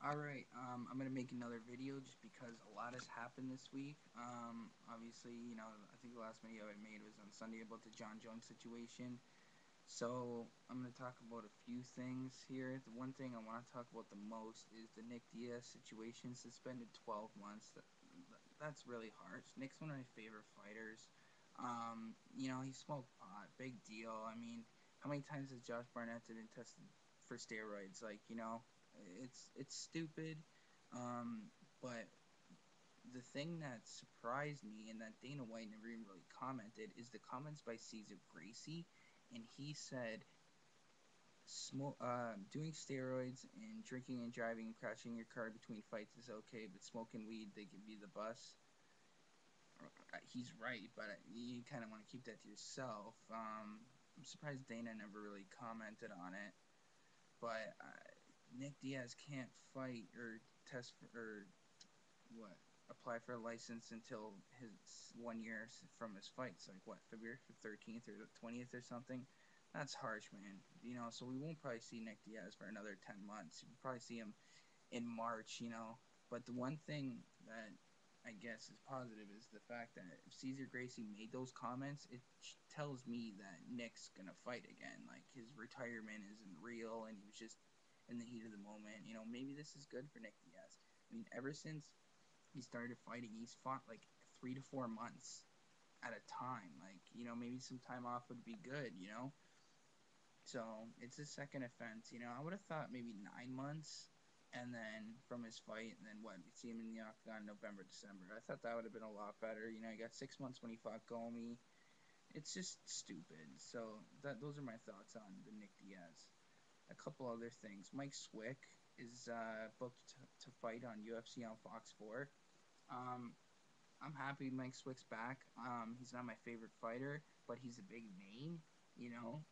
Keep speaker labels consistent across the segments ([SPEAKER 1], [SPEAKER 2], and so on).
[SPEAKER 1] Alright, I'm gonna make another video just because a lot has happened this week. Obviously, I think the last video I made was on Sunday about the John Jones situation. So, I'm gonna talk about a few things here. The one thing I want to talk about the most is the Nick Diaz situation, suspended 12 months. That's really harsh. Nick's one of my favorite fighters. He smoked pot, big deal. I mean, how many times has Josh Barnett been tested for steroids? It's stupid. But the thing that surprised me and that Dana White never even really commented is the comments by Cesar Gracie, and he said, doing steroids and drinking and driving and crashing your car between fights is okay, but smoking weed, they give you the bus. He's right, but you kind of want to keep that to yourself. I'm surprised Dana never really commented on it, but Nick Diaz can't fight or test for, or what apply for a license until his 1 year from his fights. Like what, February 13th or 20th or something. That's harsh, man. So we won't probably see Nick Diaz for another 10 months. We'll probably see him in March. But the one thing that I guess is positive is the fact that if Cesar Gracie made those comments, it tells me that Nick's gonna fight again. Like his retirement isn't real, and he was just in the heat of the moment. Maybe this is good for Nick Diaz. I mean, ever since he started fighting, he's fought like 3 to 4 months at a time. Like, maybe some time off would be good. So it's his second offense. I would have thought maybe 9 months, and then from his fight, and then what? We see him in the octagon November, December. I thought that would have been a lot better. He got 6 months when he fought Gomi. It's just stupid. So those are my thoughts on the Nick Diaz. A couple other things. Mike Swick is booked to fight on UFC on Fox 4. Um, I'm happy Mike Swick's back. He's not my favorite fighter, but he's a big name. You know,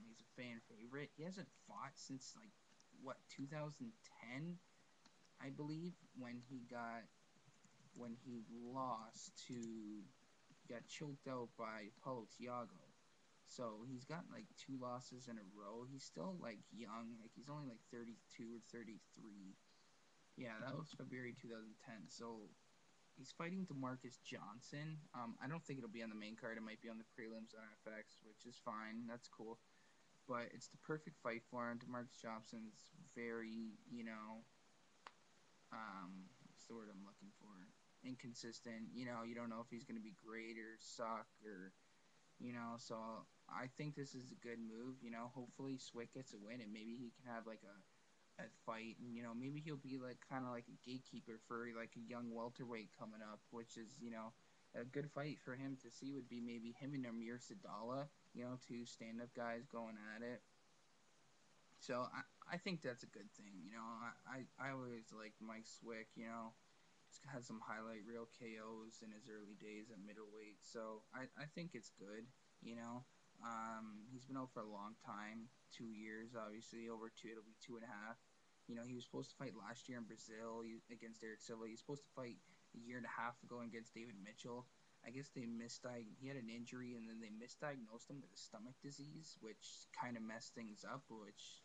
[SPEAKER 1] he's a fan favorite. He hasn't fought since like what 2010, I believe, when he lost to he got choked out by Paulo Tiago. So he's got like two losses in a row. He's still like young, like he's only like 32 or 33. Yeah, that was February 2010. So he's fighting Demarcus Johnson. I don't think it'll be on the main card. It might be on the prelims on FX, which is fine. That's cool. But it's the perfect fight for him. Demarcus Johnson's very, what's the word I'm looking for? Inconsistent. You don't know if he's going to be great or suck so I think this is a good move. Hopefully Swick gets a win and maybe he can have like a fight, and maybe he'll be like kind of like a gatekeeper for like a young welterweight coming up, which is a good fight for him to see would be maybe him and Amir Sadala, two stand-up guys going at it. So I think that's a good thing. I always liked Mike Swick. He's had some highlight reel KOs in his early days at middleweight, so I think it's good. He's been out for a long time, 2 years, obviously, over two. It'll be 2.5. He was supposed to fight last year in Brazil against Eric Silva. He was supposed to fight a year and a half ago against David Mitchell. I guess they misdiagnosed. He had an injury, and then they misdiagnosed him with a stomach disease, which kind of messed things up. Which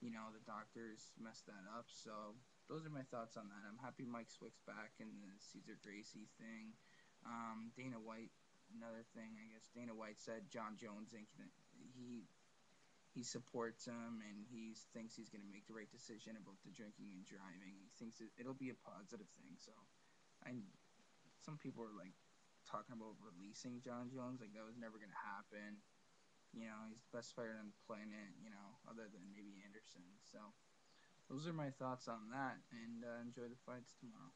[SPEAKER 1] the doctors messed that up. So those are my thoughts on that. I'm happy Mike Swick's back in the Cesar Gracie thing. Dana White, another thing, I guess. Dana White said John Jones Inc. He supports him, and he thinks he's going to make the right decision about the drinking and driving. He thinks it'll be a positive thing. So I some people are like talking about releasing John Jones, like that was never going to happen. He's the best fighter on the planet, other than maybe Anderson. So those are my thoughts on that, and enjoy the fights tomorrow.